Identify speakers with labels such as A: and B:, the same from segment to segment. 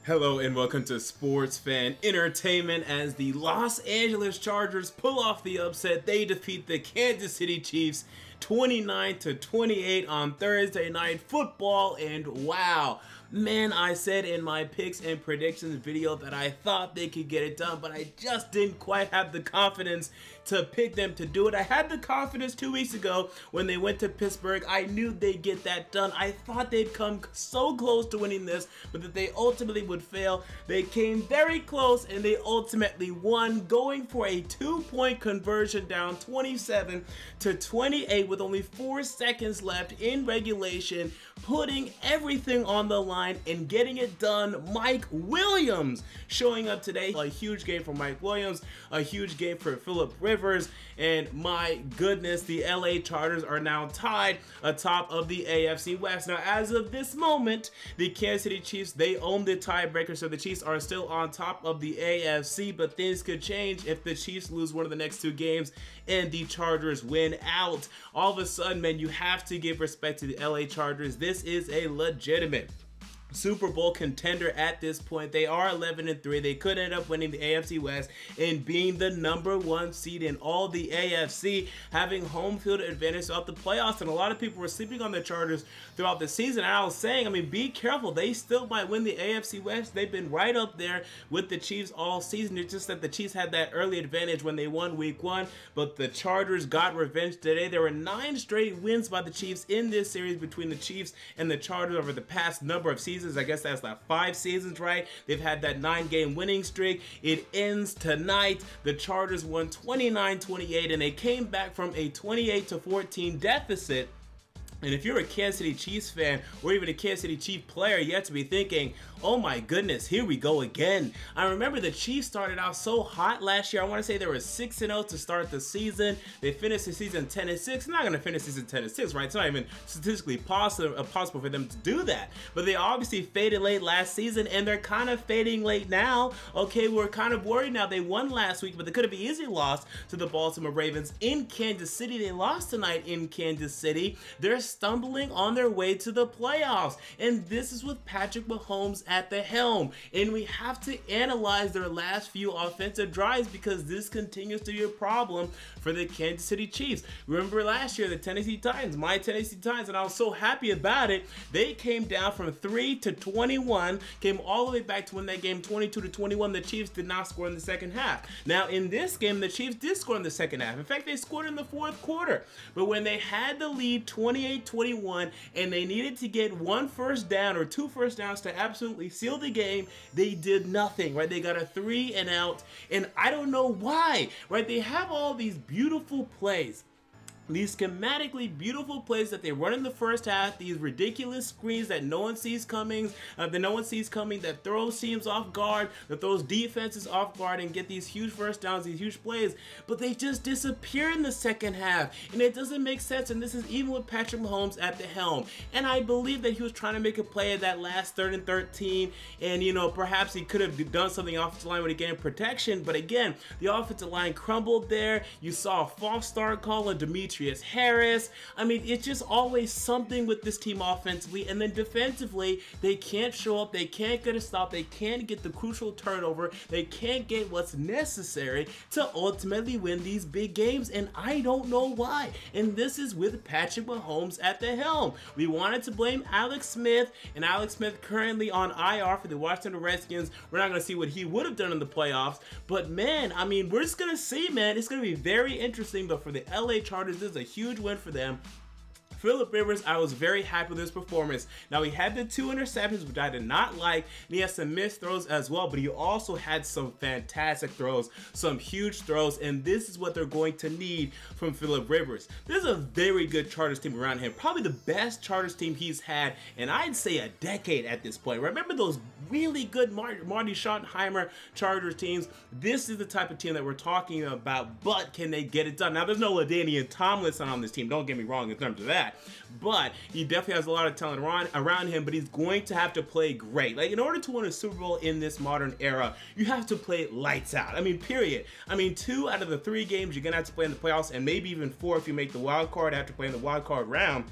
A: Hello and welcome to Sports Fan Entertainment. As the Los Angeles Chargers pull off the upset, they defeat the Kansas City Chiefs 29-28 on Thursday Night Football. And wow, man, I said in my picks and predictions video that I thought they could get it done, but I just didn't quite have the confidence to pick them to do it. I had the confidence 2 weeks ago when they went to Pittsburgh. I knew they'd get that done. I thought they'd come so close to winning this, but that they ultimately would fail. They came very close and they ultimately won, going for a 2-point conversion down 27-28 with only 4 seconds left in regulation, putting everything on the line and getting it done. Mike Williams showing up today. A huge game for Mike Williams, a huge game for Philip Rivers, and my goodness, the LA Chargers are now tied atop of the AFC West. Now, as of this moment, the Kansas City Chiefs, they own the tiebreaker, so the Chiefs are still on top of the AFC, but things could change if the Chiefs lose one of the next 2 games and the Chargers win out. All of a sudden, man, you have to give respect to the LA Chargers. This is a legitimate Super Bowl contender at this point. They are 11-3. They could end up winning the AFC West and being the #1 seed in all the AFC, having home field advantage throughout the playoffs. And a lot of people were sleeping on the Chargers throughout the season. And I was saying, I mean, be careful. They still might win the AFC West. They've been right up there with the Chiefs all season. It's just that the Chiefs had that early advantage when they won week 1, but the Chargers got revenge today. There were 9 straight wins by the Chiefs in this series between the Chiefs and the Chargers over the past number of seasons. I guess that's like 5 seasons, right? They've had that 9-game winning streak. It ends tonight. The Chargers won 29-28, and they came back from a 28-14 deficit. And if you're a Kansas City Chiefs fan or even a Kansas City Chiefs player, you have to be thinking, oh my goodness, here we go again. I remember the Chiefs started out so hot last year. I want to say they were 6-0 to start the season. They finished the season 10-6. They're not going to finish the season 10-6, right? It's not even statistically possible for them to do that. But they obviously faded late last season, and they're kind of fading late now. Okay, we're kind of worried now. They won last week, but they could have easily lost to the Baltimore Ravens in Kansas City. They lost tonight in Kansas City. They're stumbling on their way to the playoffs, and this is with Patrick Mahomes at the helm. And we have to analyze their last few offensive drives because this continues to be a problem for the Kansas City Chiefs. Remember last year, the Tennessee Titans, my Tennessee Titans, and I was so happy about it. They came down from 3-21, came all the way back to win that game 22-21. The Chiefs did not score in the second half. Now in this game, the Chiefs did score in the second half. In fact, they scored in the 4th quarter. But when they had the lead 28-21 and they needed to get 1 first down or 2 first downs to absolutely seal the game, they did nothing, right? They got a 3 and out, and I don't know why, right? They have all these beautiful plays, these schematically beautiful plays that they run in the first half, these ridiculous screens that no one sees coming, that throws teams off guard, that throws defenses off guard and get these huge first downs, these huge plays, but they just disappear in the second half, and it doesn't make sense. And this is even with Patrick Mahomes at the helm. And I believe that he was trying to make a play at that last 3rd and 13, and you know, perhaps he could have done something offensive line when he gained protection, but again, the offensive line crumbled there. You saw a false start call of Demetrius Harris. I mean, it's just always something with this team offensively, and then defensively, they can't show up, they can't get a stop, they can't get the crucial turnover, they can't get what's necessary to ultimately win these big games, and I don't know why. And this is with Patrick Mahomes at the helm. We wanted to blame Alex Smith, and Alex Smith currently on IR for the Washington Redskins. We're not going to see what he would have done in the playoffs, but man, I mean, we're just going to see, man. It's going to be very interesting, but for the LA Chargers, this is a huge win for them. Philip Rivers, I was very happy with his performance. Now, he had the 2 interceptions, which I did not like, and he had some missed throws as well, but he also had some fantastic throws, some huge throws, and this is what they're going to need from Philip Rivers. This is a very good Chargers team around him, probably the best Chargers team he's had, and I'd say a decade at this point. Remember those really good Marty Schottenheimer Chargers teams? This is the type of team that we're talking about, but can they get it done? Now, there's no LaDainian Tomlinson on this team, don't get me wrong in terms of that, but he definitely has a lot of talent around him, but he's going to have to play great. Like, in order to win a Super Bowl in this modern era, you have to play lights out. I mean, period. I mean, 2 out of the 3 games you're going to have to play in the playoffs, and maybe even 4 if you make the wild card after playing the wild card round.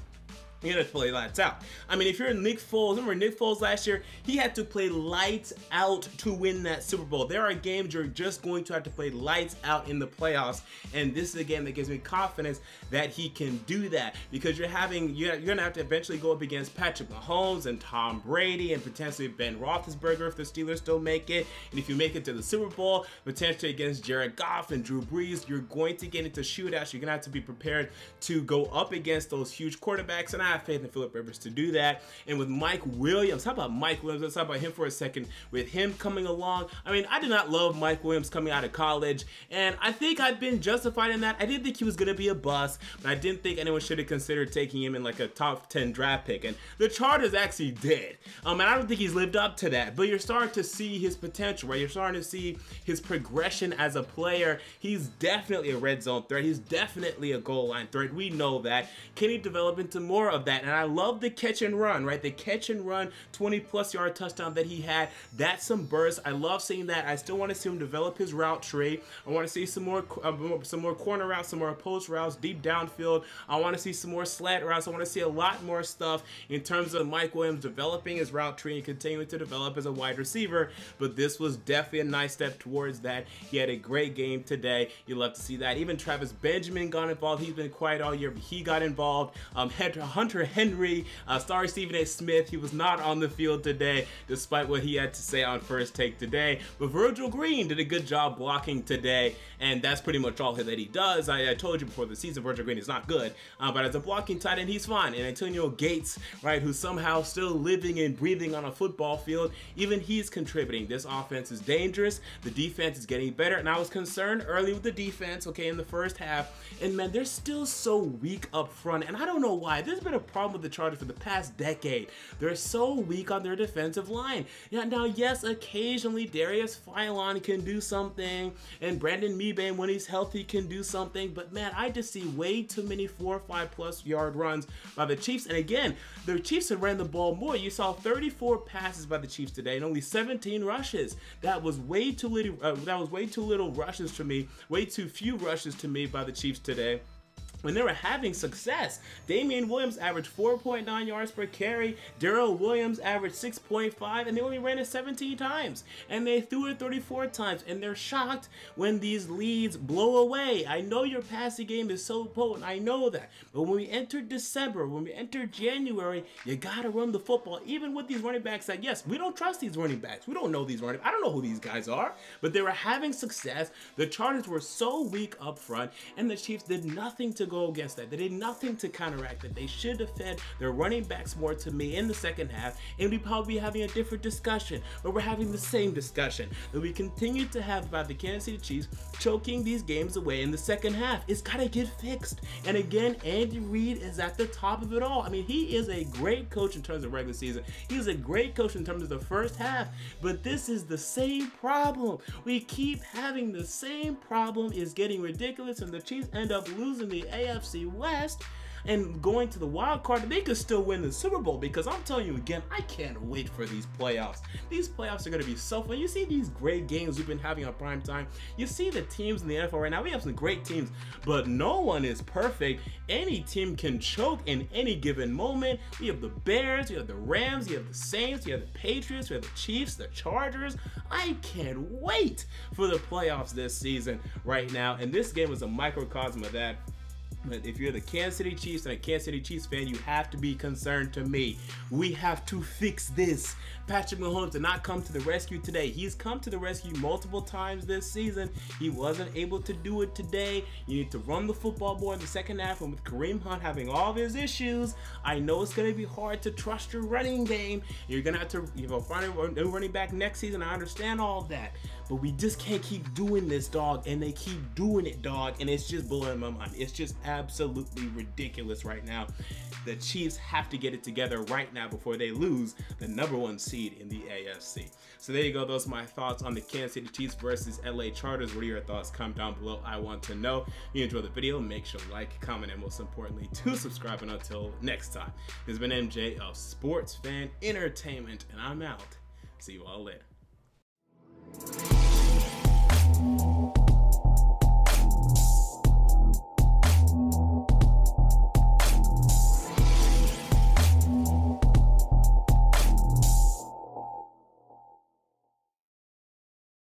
A: You had to play lights out. I mean, if you're Nick Foles, remember Nick Foles last year, he had to play lights out to win that Super Bowl. There are games you're just going to have to play lights out in the playoffs, and this is a game that gives me confidence that he can do that, because you're gonna have to eventually go up against Patrick Mahomes and Tom Brady and potentially Ben Roethlisberger if the Steelers still make it, and if you make it to the Super Bowl, potentially against Jared Goff and Drew Brees, you're going to get into shootouts. You're gonna have to be prepared to go up against those huge quarterbacks, and I have faith in Philip Rivers to do that. And with Mike Williams, how about Mike Williams? Let's talk about him for a second. With him coming along, I mean, I did not love Mike Williams coming out of college, and I think I've been justified in that. I didn't think he was going to be a bust, but I didn't think anyone should have considered taking him in like a top 10 draft pick, and the Chargers actually did. And I don't think he's lived up to that, but you're starting to see his potential, right? You're starting to see his progression as a player. He's definitely a red zone threat. He's definitely a goal line threat. We know that. Can he develop into more of that? And I love the catch and run, right? The catch and run 20+ yard touchdown that he had. That's some burst. I love seeing that. I still want to see him develop his route tree. I want to see some more corner routes, some more post routes, deep downfield. I want to see some more slant routes. I want to see a lot more stuff in terms of Mike Williams developing his route tree and continuing to develop as a wide receiver. But this was definitely a nice step towards that. He had a great game today. You love to see that. Even Travis Benjamin got involved. He's been quiet all year, but he got involved. Hunter Henry, sorry Stephen A. Smith, he was not on the field today, despite what he had to say on First Take today. But Virgil Green did a good job blocking today, and that's pretty much all that he does. I told you before the season, Virgil Green is not good, but as a blocking tight end, he's fine. And Antonio Gates, right, who's somehow still living and breathing on a football field, even he's contributing. This offense is dangerous. The defense is getting better, and I was concerned early with the defense, okay, in the first half, and man, they're still so weak up front, and I don't know why. There's been a problem with the Chargers for the past decade. They're so weak on their defensive line. Yeah, now, yes, occasionally Darius Philon can do something, and Brandon Mebane, when he's healthy, can do something, but man, I just see way too many 4 or 5+ yard runs by the Chiefs. And again, the Chiefs have ran the ball more. You saw 34 passes by the Chiefs today and only 17 rushes. That was way too little rushes to me, way too few rushes to me by the Chiefs today. When they were having success, Damian Williams averaged 4.9 yards per carry, Darrell Williams averaged 6.5, and they only ran it 17 times, and they threw it 34 times, and they're shocked when these leads blow away. I know your passing game is so potent, I know that, but when we enter December, when we enter January, you gotta run the football, even with these running backs that, yes, we don't trust these running backs, we don't know these running, I don't know who these guys are, but they were having success. The Chargers were so weak up front, and the Chiefs did nothing to go against that. They did nothing to counteract it. They should have fed their running backs more to me in the second half, and we'd probably be having a different discussion, but we're having the same discussion that we continue to have about the Kansas City Chiefs choking these games away in the second half. It's got to get fixed. And again, Andy Reid is at the top of it all. I mean, he is a great coach in terms of regular season. He's a great coach in terms of the first half, but this is the same problem. We keep having the same problem. Is getting ridiculous, and the Chiefs end up losing the AFC West and going to the wild card. They could still win the Super Bowl, because I'm telling you again, I can't wait for these playoffs. These playoffs are going to be so fun. You see these great games we've been having on prime time. You see the teams in the NFL right now. We have some great teams, but no one is perfect. Any team can choke in any given moment. We have the Bears, we have the Rams, you have the Saints, you have the Patriots, we have the Chiefs, the Chargers. I can't wait for the playoffs this season right now, and this game was a microcosm of that. But if you're the Kansas City Chiefs and a Kansas City Chiefs fan, you have to be concerned to me. We have to fix this. Patrick Mahomes did not come to the rescue today. He's come to the rescue multiple times this season. He wasn't able to do it today. You need to run the football more in the second half, and with Kareem Hunt having all of his issues, I know it's going to be hard to trust your running game. You're going to have to find a new running back next season. I understand all of that. But we just can't keep doing this, dog, and they keep doing it, dog, and it's just blowing my mind. It's just absolutely ridiculous right now. The Chiefs have to get it together right now before they lose the #1 seed in the AFC. So there you go. Those are my thoughts on the Kansas City Chiefs versus LA Chargers. What are your thoughts? Comment down below. I want to know. If you enjoyed the video, make sure to like, comment, and most importantly, to subscribe. And until next time, this has been MJ of Sports Fan Entertainment, and I'm out. See you all later.